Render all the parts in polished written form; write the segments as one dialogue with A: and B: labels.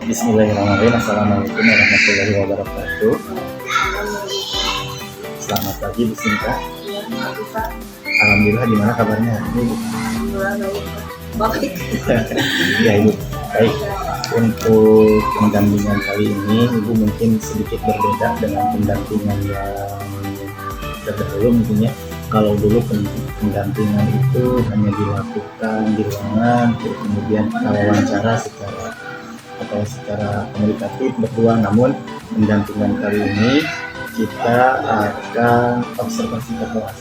A: Bismillahirrahmanirrahim. Assalamualaikum warahmatullahi wabarakatuh. Selamat pagi Bu Sinta. Alhamdulillah, gimana kabarnya hari ini?
B: Alhamdulillah baik.
A: Ya Ibu, baik. Untuk pendampingan kali ini Ibu mungkin sedikit berbeda dengan pendampingan yang terdahulu mungkin ya. Kalau dulu pendampingan itu hanya dilakukan di ruangan, kemudian wawancara secara komunikatif berdua. Namun pendampingan kali ini kita akan observasi kelas.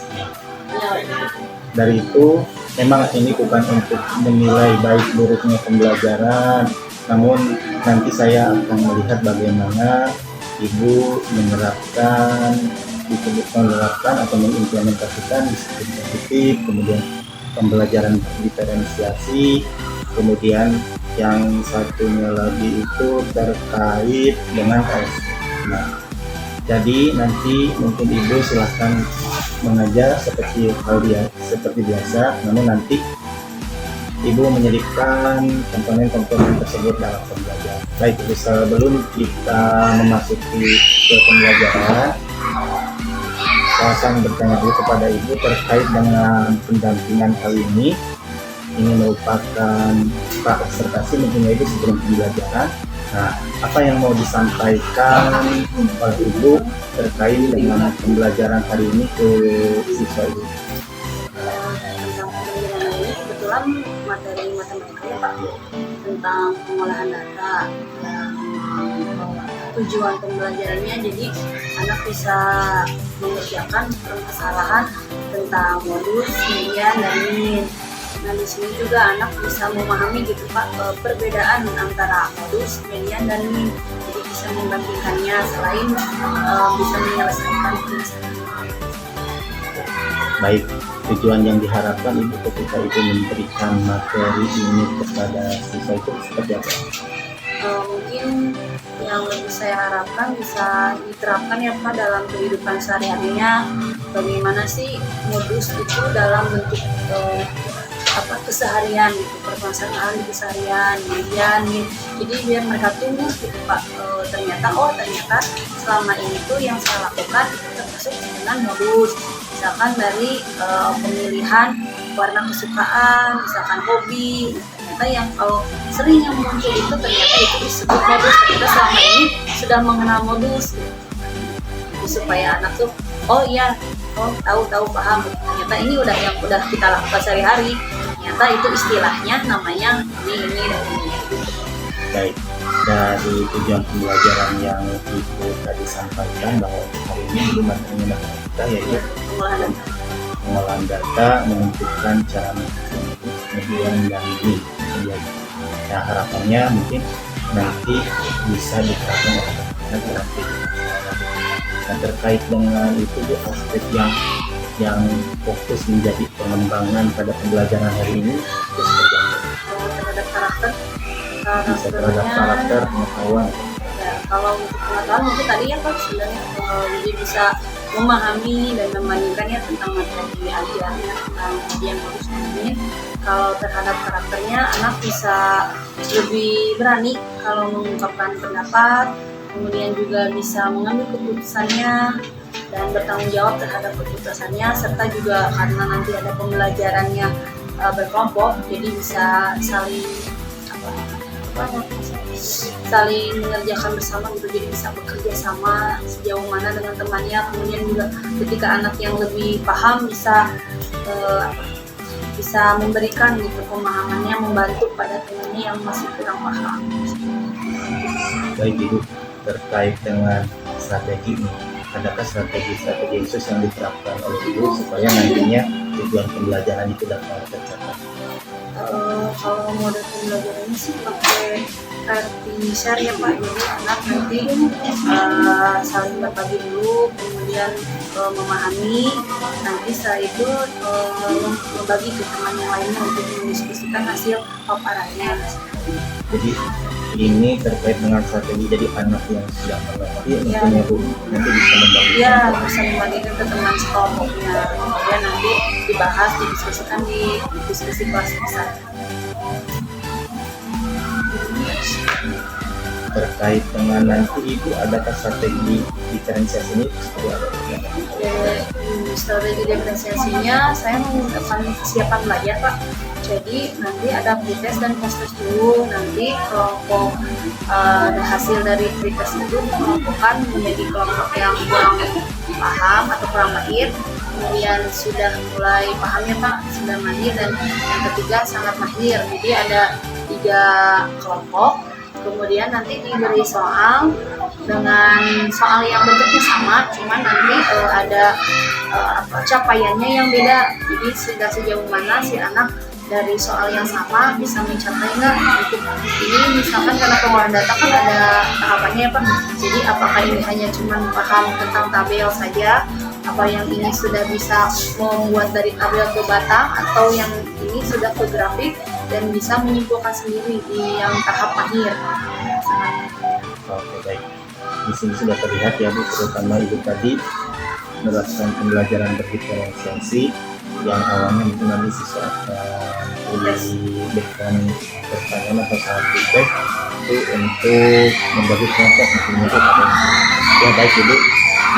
A: Dari itu memang ini bukan untuk menilai baik buruknya pembelajaran, namun nanti saya akan melihat bagaimana Ibu menerapkan atau mengimplementasikan disiplin positif, kemudian pembelajaran diferensiasi, kemudian yang satunya lagi itu terkait dengan tes. Nah, jadi nanti mungkin Ibu silahkan mengajar seperti biasa, namun nanti Ibu menyelipkan komponen-komponen tersebut dalam pembelajaran. Baik, sebelum kita memasuki ke pembelajaran, saya akan bertanya dulu kepada Ibu terkait dengan pendampingan kali ini. Ini merupakan observasi mungkin Ibu sebelum pembelajaran. Nah, apa yang mau disampaikan oleh Ibu terkait dengan pembelajaran hari ini ke siswa Ibu?
B: Tentang pembelajaran ini kebetulan materi matematikanya Pak tentang pengolahan data dan tujuan pembelajarannya, jadi anak bisa mengerjakan permasalahan tentang modus, median, dan min. Nah, di sini juga anak bisa memahami gitu Pak perbedaan antara modus, median, dan min. Jadi bisa membandingkannya selain bisa menyelesaikan permasalahan.
A: Baik, tujuan yang diharapkan Ibu ketika Ibu memberikan materi ini kepada siswa itu seperti apa?
B: Mungkin yang lebih saya harapkan bisa diterapkan ya Pak dalam kehidupan sehari-harinya. Bagaimana sih modus itu dalam bentuk keseharian gitu, permasalahan di keseharian, median, jadi biar mereka tumbuh gitu Pak. Ternyata selama ini tuh yang saya lakukan itu termasuk dengan modus, misalkan dari pemilihan warna kesukaan, misalkan hobi. Ternyata yang kalau sering yang muncul itu ternyata itu disebut modus. Ternyata selama ini sudah mengenal modus gitu. Jadi supaya anak tuh tahu paham. Ternyata ini udah kita lakukan sehari-hari. Ternyata itu istilahnya namanya ini dan ini.
A: Baik, dari tujuan pembelajaran yang Ibu tadi sampaikan bahwa hari ini Ibu materinya kita yaitu pengolahan data, menentukan cara median dan min. Nah, harapannya mungkin nanti bisa diterapkan oleh anak nanti. Nah, terkait dengan itu aspek yang fokus menjadi pengembangan pada pembelajaran hari ini itu seperti apa? Terhadap karakter pengetahuan.
B: Ya, kalau untuk pengetahuan mungkin tadi ya Pak sebenarnya jadi bisa memahami dan membandingkannya tentang materi ajarnya tentang yang harus dimainin. Kalau terhadap karakternya anak bisa lebih berani kalau mengungkapkan pendapat, kemudian juga bisa mengambil keputusannya dan bertanggung jawab terhadap keputusannya, serta juga karena nanti ada pembelajarannya berkelompok, jadi bisa saling mengerjakan bersama gitu, jadi bisa bekerja sama sejauh mana dengan temannya. Kemudian juga ketika anak yang lebih paham bisa memberikan gitu pemahamannya, membantu pada temannya yang masih kurang paham.
A: Baik Ibu, terkait dengan strategi ini, adakah strategi khusus yang diterapkan oleh Ibu supaya nantinya tujuan pembelajaran itu dapat tercapai?
B: Kalau model pembelajarannya sih pakai kartu share ya Pak, jadi anak nanti saling berbagi dulu, kemudian memahami, nanti setelah itu membagi ke teman yang lainnya untuk mendiskusikan hasil paparannya.
A: Jadi ini terkait dengan strategi, jadi anak yang sudah mengerti nantinya Bu nanti bisa membagikan
B: bisa membagikan ke teman sekelompoknya, kemudian nanti dibahas, didiskusikan di diskusi kelas besar.
A: terkait dengan nanti Ibu adakah strategi diferensiasi ini seperti apa?
B: Strategi diferensiasinya saya akan kesiapan belajar Pak. Jadi nanti ada pretest dan post-test dulu. Nanti kelompok hasil dari pretest itu dikelompokkan menjadi kelompok yang kurang paham atau kurang mahir. Kemudian sudah mulai paham ya Pak, sudah mahir, dan yang ketiga sangat mahir. Jadi ada 3 kelompok. Kemudian nanti diberi soal dengan soal yang bentuknya sama, cuman nanti ada capaiannya yang beda. Jadi sudah sejauh mana si anak dari soal yang sama bisa mencapai nggak. Untuk ini misalkan karena pengolahan data kan ada tahapannya ya Pak. Jadi apakah ini hanya cuman paham tentang tabel saja, apa yang ini sudah bisa membuat dari tabel ke batang, atau yang ini sudah ke grafik dan bisa menyimpulkan sendiri di yang tahap mahir.
A: Oke, baik. Di sini sudah terlihat ya Bu, terutama Ibu tadi melakukan pembelajaran berdiferensiasi yang awalnya mungkin nanti siswa akan diberikan pertanyaan atau saat feedback itu untuk membagi kelompok mungkin itu ya. Baik Ibu,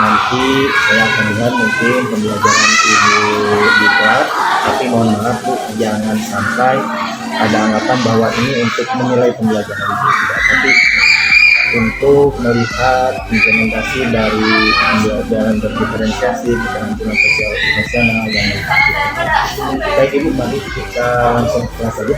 A: nanti saya akan lihat mungkin pembelajaran Ibu di kelas, tapi mohon maaf Bu, jangan sampai ada anggapan bahwa ini untuk menilai pembelajaran Ibu, tidak, tapi untuk melihat implementasi dari pembelajaran berdiferensiasi keterampilan sosial emosional yang lebih. Baik Ibu, mari kita langsung ke kelas saja.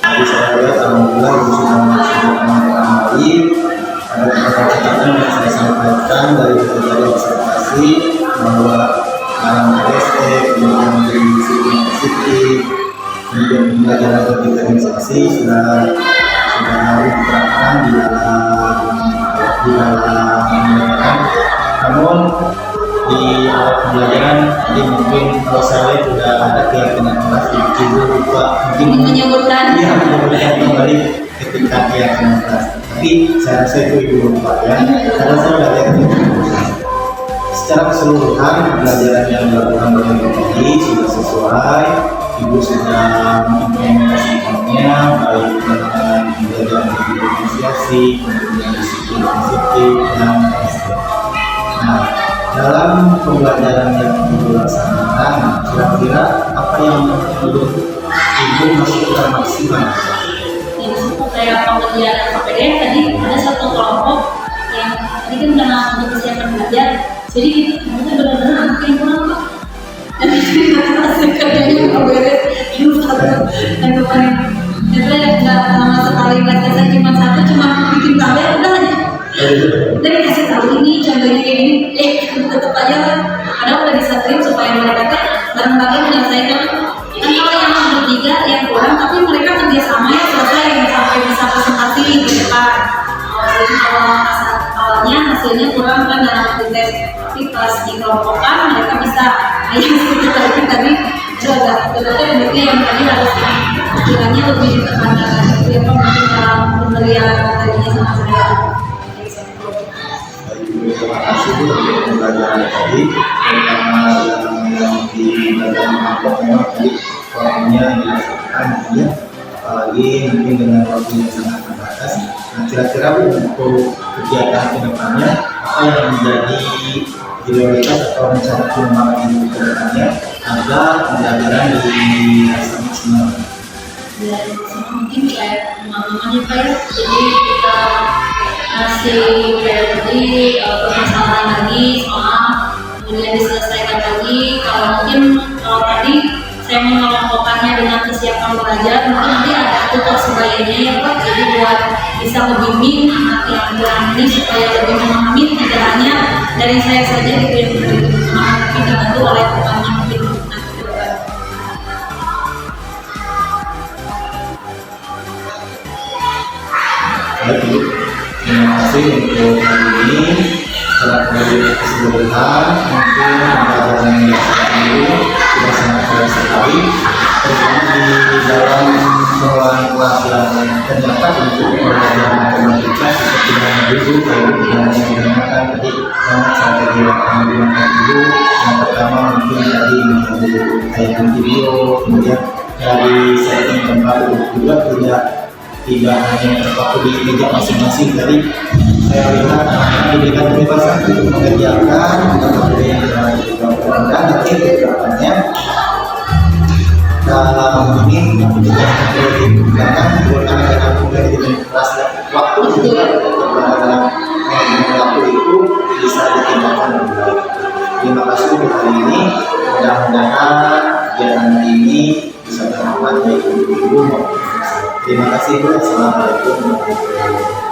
A: Jadi saya lihat alhamdulillah Ibu sudah menyampaikan baik. Ada beberapa catatan yang saya sampaikan dari berbagai observasi bahwa dalam PST, kemudian dari sisi positif, kemudian pembelajaran berdigitalisasi sudah diterapkan di dalam pembelajaran. Namun di awal pembelajaran jadi mungkin kalau saya lihat sudah ada keyakinan keras di ibu lupa mungkin
B: menyebutkan
A: kembali ketika keyakinan keras, tapi saya rasa itu ibu lupa ya, karena saya sudah lihat secara keseluruhan pembelajaran yang dilakukan oleh ibu tadi sudah sesuai. Ibu sudah mengimplementasikannya baik dengan pembelajaran berdifferensiasi, kemudian disiplin positif dan SDM. Nah, dalam pembelajaran yang ibu laksanakan, kira-kira apa yang menurut ibu masih kurang maksimal?
B: Yang disebut kayak pembelajaran KPDN tadi ada satu kelompok yang tadi kan karena untuk persiapan belajar, jadi itu benar-benar anak yang kurang Pak. Dan itu hasil kerjanya nggak beres, itu satu dan kemarin itu nggak sama sekali nggak saya cuma bikin tabel udah aja. Udah dikasih tahu ini contohnya kayak gini, tetap aja kadang udah disatuin supaya mereka bareng-bareng menyelesaikan. Kan kalau yang bertiga yang kurang, tapi mereka kerjasama ya selesai sampai bisa presentasi gitu kan. Jadi kalau awalnya hasilnya kurang kan dalam tes, tapi pas dikelompokkan mereka bisa. Yang tadi itu agak berarti yang tadi harus kiranya lebih ditekankan lagi ya Pak, mungkin dalam pemberian tadinya sama saya.
A: Terima kasih Bu untuk pembelajaran tadi, terutama yang di pembelajaran kelompok memang tadi waktunya dilakukan ya, apalagi mungkin dengan waktu yang sangat terbatas. Nah, kira-kira Bu untuk kegiatan kedepannya apa yang menjadi prioritas atau rencana pengembangan Ibu kedepannya agar pembelajaran dirasa maksimal?
B: Ya, mungkin kayak pengalaman ya Pak ya, jadi kita masih kayak tadi permasalahan lagi soal kemudian diselesaikan lagi. Kalau tadi saya mengelompokkannya dengan kesiapan belajar, mungkin nanti ada tutor sebayanya ya Pak, jadi buat bisa membimbing anak yang kurang ini supaya lebih memahami, tidak hanya dari saya saja gitu yang memberi pemahaman, tapi dibantu oleh temannya mungkin nanti ke depan.
A: Baik Bu, terima kasih untuk hari ini. Setelah dari keseluruhan, mungkin pembelajaran yang dilakukan itu sudah sangat baik sekali, terutama di dalam pengelolaan kelas yang terdapat untuk pembelajaran matematika seperti yang dulu kalau yang digunakan tadi sangat sangat digunakan dulu. Yang pertama mungkin tadi menjadi tayangan video, kemudian dari setting tempat juga tidak hanya terpaku di meja masing-masing. Tadi saya lihat diberikan kebebasan untuk mengerjakan apa yang dilakukan, dan nanti kedepannya dalam ini ketika digunakan terutama dengan kemudian kelas waktu juga dalam waktu itu bisa ditinggalkan lebih baik. Terima kasih untuk hari ini, mudah-mudahan kegiatan ini bisa bermanfaat bagi ibu-ibu. Terima kasih Bu. Assalamualaikum warahmatullahi wabarakatuh.